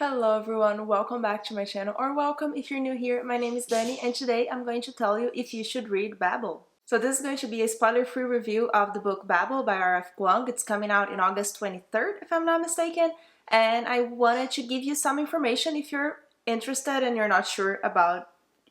Hello everyone, welcome back to my channel, or welcome if you're new here. My name is Dani and today I'm going to tell you if you should read Babel. So this is going to be a spoiler-free review of the book Babel by R.F. Kuang. It's coming out in August 23rd if I'm not mistaken, and I wanted to give you some information if you're interested and you're not sure about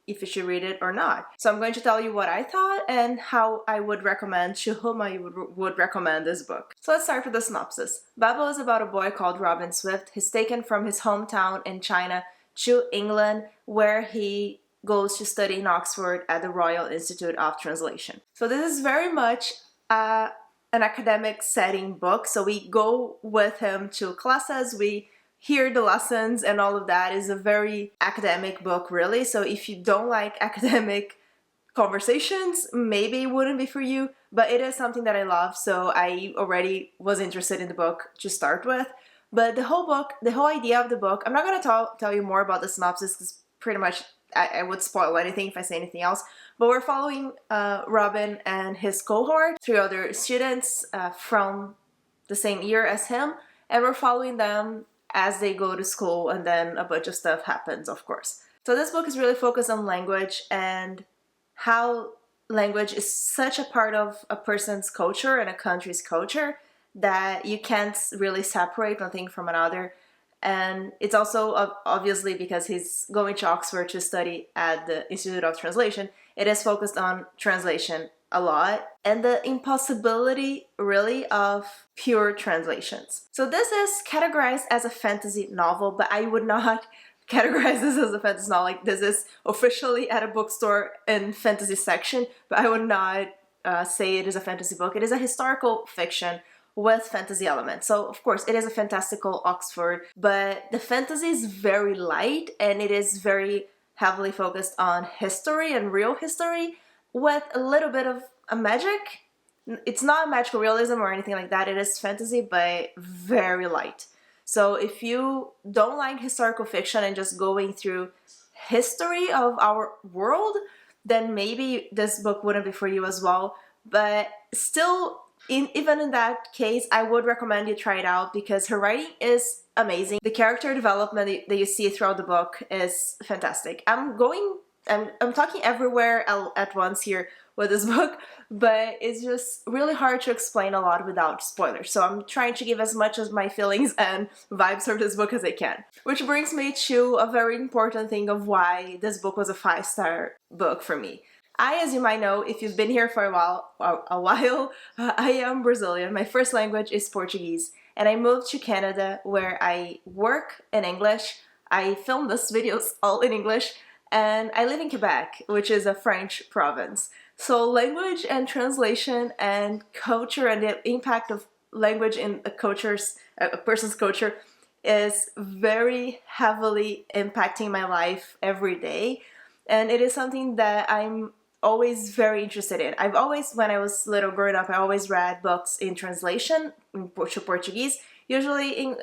if you should read it or not. So I'm going to tell you what I thought and how I would recommend, to whom I would recommend this book. So let's start with the synopsis. Babel is about a boy called Robin Swift. He's taken from his hometown in China to England, where he goes to study in Oxford at the Royal Institute of Translation. So this is very much an academic setting book. So we go with him to classes, we hear the lessons and all of that. Is a very academic book, really. So if you don't like academic conversations, maybe it wouldn't be for you, but it is something that I love, so I already was interested in the book to start with. But the whole book, the whole idea of the book, I'm not going to tell you more about the synopsis because pretty much I would spoil anything if I say anything else, but we're following Robin and his cohort, 3 other students from the same year as him, and we're following them as they go to school, and then a bunch of stuff happens, of course. So this book is really focused on language and how language is such a part of a person's culture and a country's culture that you can't really separate one thing from another. And it's also obviously because he's going to Oxford to study at the Institute of Translation, it is focused on translation a lot and the impossibility really of pure translations. So this is categorized as a fantasy novel, but I would not categorize this as a fantasy novel. Like, this is officially at a bookstore in fantasy section, but I would not say it is a fantasy book. It is a historical fiction with fantasy elements. So of course it is a fantastical Oxford, but the fantasy is very light and it is very heavily focused on history and real history with a little bit of a magic. It's not magical realism or anything like that. It is fantasy, but very light. So if you don't like historical fiction and just going through history of our world, then maybe this book wouldn't be for you as well. But still, even in that case, I would recommend you try it out because her writing is amazing. The character development that you see throughout the book is fantastic. I'm talking everywhere at once here with this book, but it's just really hard to explain a lot without spoilers. So I'm trying to give as much of my feelings and vibes of this book as I can. Which brings me to a very important thing of why this book was a 5-star book for me. As you might know, if you've been here for a while, I am Brazilian. My first language is Portuguese, and I moved to Canada where I work in English. I film these videos all in English, and I live in Quebec, which is a French province. So language and translation and culture and the impact of language in a person's culture is very heavily impacting my life every day. And it is something that I'm always very interested in. When I was little growing up, I always read books in translation to Portuguese, usually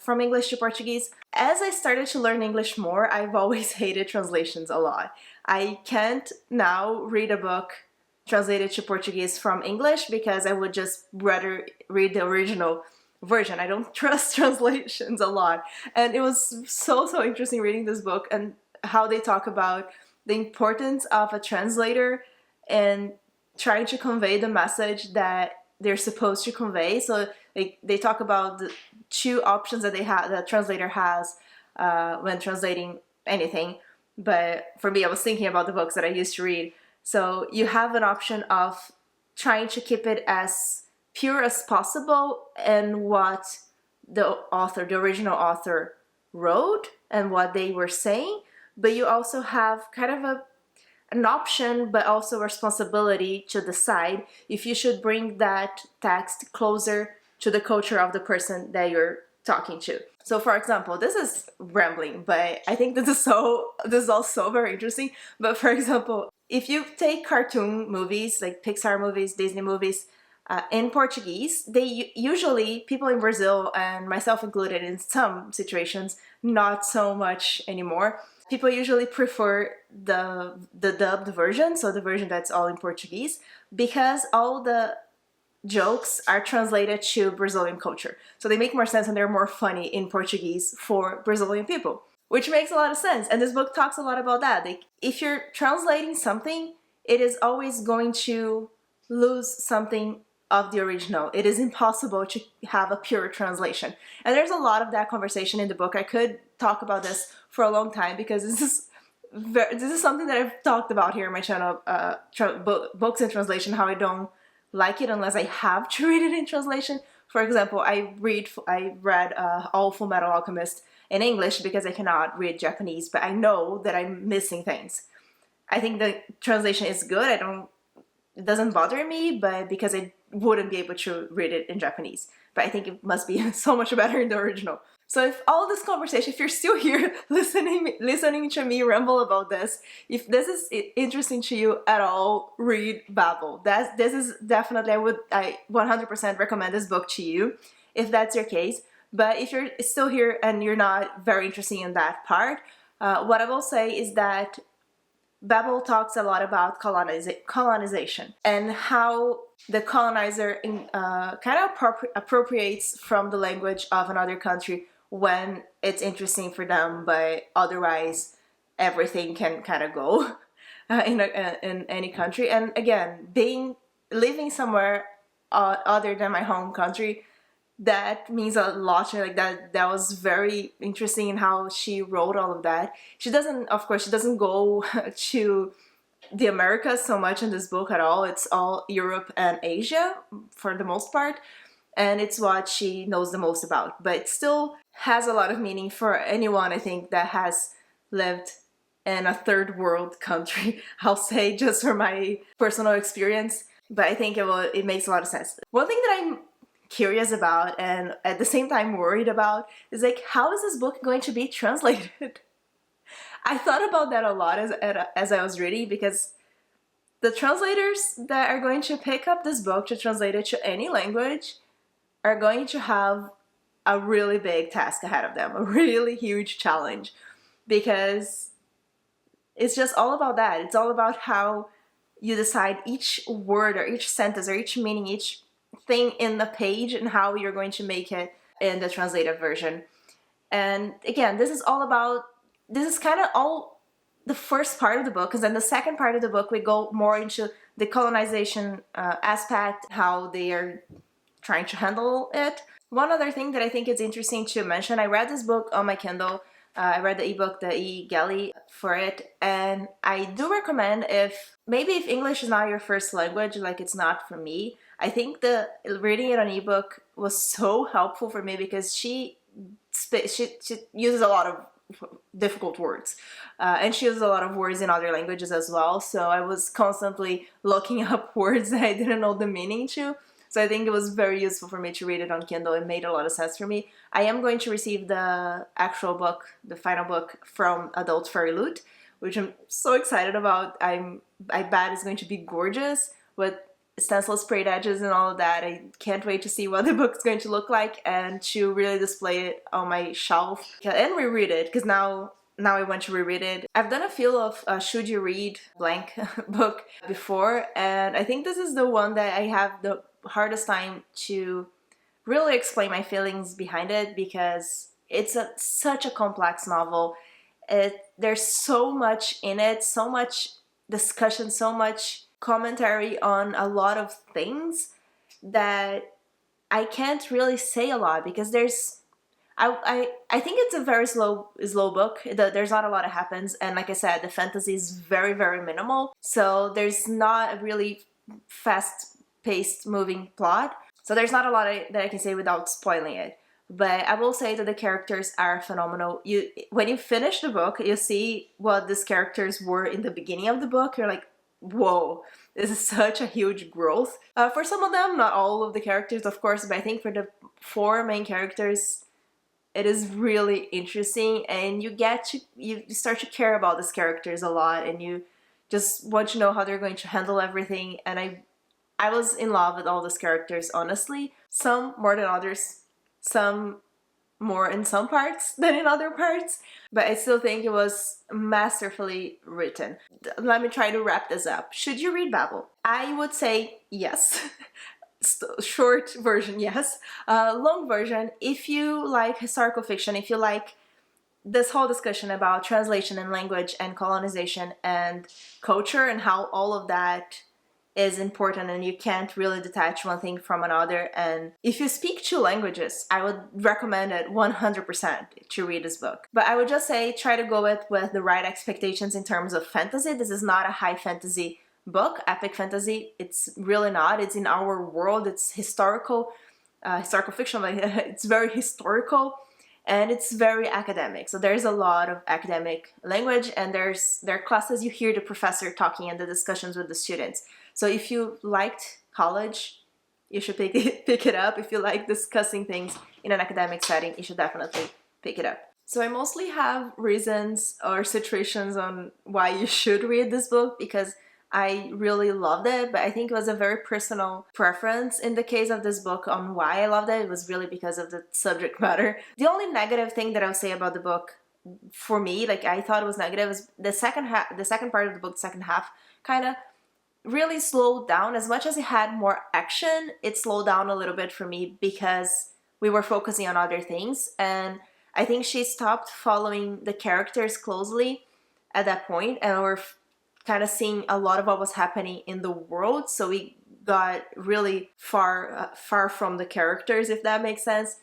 from English to Portuguese. As I started to learn English more, I've always hated translations a lot. I can't now read a book translated to Portuguese from English because I would just rather read the original version. I don't trust translations a lot. And it was so interesting reading this book and how they talk about the importance of a translator and trying to convey the message that they're supposed to convey. So they talk about the 2 options that the translator has when translating anything. But for me, I was thinking about the books that I used to read. So you have an option of trying to keep it as pure as possible in what the original author wrote and what they were saying. But you also have kind of an option, but also a responsibility to decide if you should bring that text closer to the culture of the person that you're talking to. So for example, this is rambling, but I think this is also very interesting. But for example, if you take cartoon movies, like Pixar movies, Disney movies, in Portuguese, they usually, people in Brazil, and myself included in some situations, not so much anymore, people usually prefer the dubbed version, so the version that's all in Portuguese, because all the jokes are translated to Brazilian culture. So they make more sense and they're more funny in Portuguese for Brazilian people, which makes a lot of sense. And this book talks a lot about that. Like, if you're translating something, it is always going to lose something of the original. It is impossible to have a pure translation. And there's a lot of that conversation in the book. I could talk about this for a long time because this is something that I've talked about here on my channel, books in translation, how I don't like it unless I have to read it in translation. For example, I read all Full Metal Alchemist in English because I cannot read Japanese, but I know that I'm missing things. I think the translation is good. It doesn't bother me, but because I wouldn't be able to read it in Japanese. But I think it must be so much better in the original. So if all this conversation, if you're still here listening to me ramble about this, if this is interesting to you at all, read Babel. This is definitely, I 100% recommend this book to you, if that's your case. But if you're still here and you're not very interested in that part, what I will say is that Babel talks a lot about colonization and how the colonizer kind of appropriates from the language of another country when it's interesting for them, but otherwise everything can kind of go in any country. And again, living somewhere other than my home country, that means a lot to me. Like that was very interesting in how she wrote all of that. She doesn't go to the Americas so much in this book at all. It's all Europe and Asia for the most part, and it's what she knows the most about. But it still has a lot of meaning for anyone, I think, that has lived in a third world country, I'll say, just for my personal experience. But I think it makes a lot of sense. One thing that I'm curious about and at the same time worried about is, like, how is this book going to be translated? I thought about that a lot as I was reading, because the translators that are going to pick up this book to translate it to any language are going to have a really big task ahead of them, a really huge challenge, because it's just all about that. It's all about how you decide each word or each sentence or each meaning, each thing in the page, and how you're going to make it in the translated version. And again, this is kind of all the first part of the book, because then the second part of the book we go more into the colonization aspect, how they are trying to handle it. One other thing that I think is interesting to mention, I read this book on my Kindle. I read the ebook, the e-galley for it, and I do recommend, if English is not your first language, like it's not for me, I think reading it on ebook was so helpful for me, because she uses a lot of difficult words, and she uses a lot of words in other languages as well, so I was constantly looking up words that I didn't know the meaning to. So I think it was very useful for me to read it on Kindle. It made a lot of sense for me. I am going to receive the actual book, the final book, from Adult Fairy Loot, which I'm so excited about. I bet it's going to be gorgeous with stencil sprayed edges and all of that. I can't wait to see what the book's going to look like and to really display it on my shelf and reread it, because now I want to reread it. I've done a few of Should You Read Blank book before, and I think this is the one that I have the hardest time to really explain my feelings behind it, because it's such a complex novel. There's so much in it, so much discussion, so much commentary on a lot of things that I can't really say a lot, because I think it's a very slow book. There's not a lot that happens, and like I said, the fantasy is very, very minimal, so there's not a really fast-paced moving plot, so there's not a lot that I can say without spoiling it. But I will say that the characters are phenomenal. When you finish the book, you see what these characters were in the beginning of the book. You're like, whoa, this is such a huge growth. For some of them, not all of the characters, of course, but I think for the 4 main characters, it is really interesting, and you start to care about these characters a lot, and you just want to know how they're going to handle everything. And I was in love with all these characters, honestly. Some more than others, some more in some parts than in other parts, but I still think it was masterfully written. Let me try to wrap this up. Should you read Babel? I would say yes. short version, yes. Long version, if you like historical fiction, if you like this whole discussion about translation and language and colonization and culture and how all of that is important and you can't really detach one thing from another, and if you speak two languages, I would recommend it 100% to read this book. But I would just say try to go with the right expectations in terms of fantasy. This is not a high fantasy book, epic fantasy. It's really not. It's in our world. It's historical fiction. Like it's very historical and it's very academic. So there's a lot of academic language, and there are classes you hear the professor talking and the discussions with the students. So if you liked college, you should pick it up. If you like discussing things in an academic setting, you should definitely pick it up. So I mostly have reasons or situations on why you should read this book, because I really loved it, but I think it was a very personal preference in the case of this book on why I loved it. It was really because of the subject matter. The only negative thing that I'll say about the book, for me, like I thought it was negative, is the second part of the book, the second half, kind of really slowed down. As much as it had more action, it slowed down a little bit for me because we were focusing on other things, and I think she stopped following the characters closely at that point, and we're kind of seeing a lot of what was happening in the world, so we got really far from the characters, if that makes sense,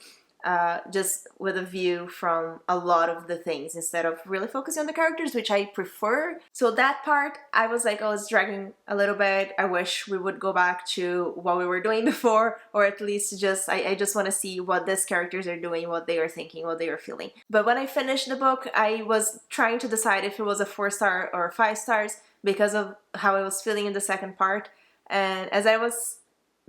just with a view from a lot of the things instead of really focusing on the characters, which I prefer. So that part, I was like, oh, it's dragging a little bit. I wish we would go back to what we were doing before, or at least just, I just want to see what these characters are doing, what they are thinking, what they are feeling. But when I finished the book, I was trying to decide if it was a 4-star or 5 stars because of how I was feeling in the second part. And as I was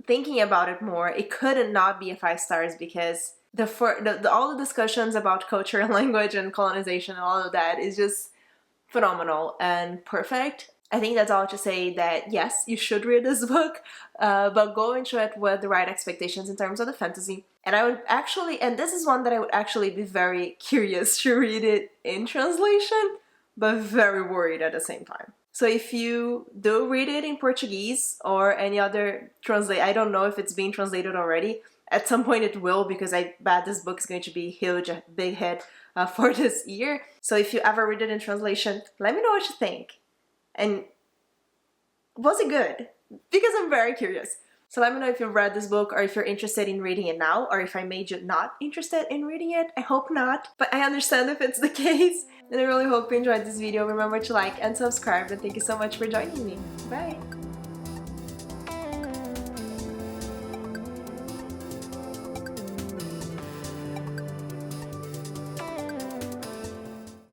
thinking about it more, it couldn't not be a 5 stars because all the discussions about culture and language and colonization and all of that is just phenomenal and perfect. I think that's all to say that yes, you should read this book, but go into it with the right expectations in terms of the fantasy. And I would actually, and this is one that I would actually be very curious to read it in translation, but very worried at the same time. So if you do read it in Portuguese or any other I don't know if it's being translated already. At some point it will, because I bet this book is going to be huge, a big hit for this year. So if you ever read it in translation, let me know what you think. And was it good? Because I'm very curious. So let me know if you've read this book, or if you're interested in reading it now, or if I made you not interested in reading it. I hope not, but I understand if it's the case. And I really hope you enjoyed this video. Remember to like and subscribe, and thank you so much for joining me. Bye!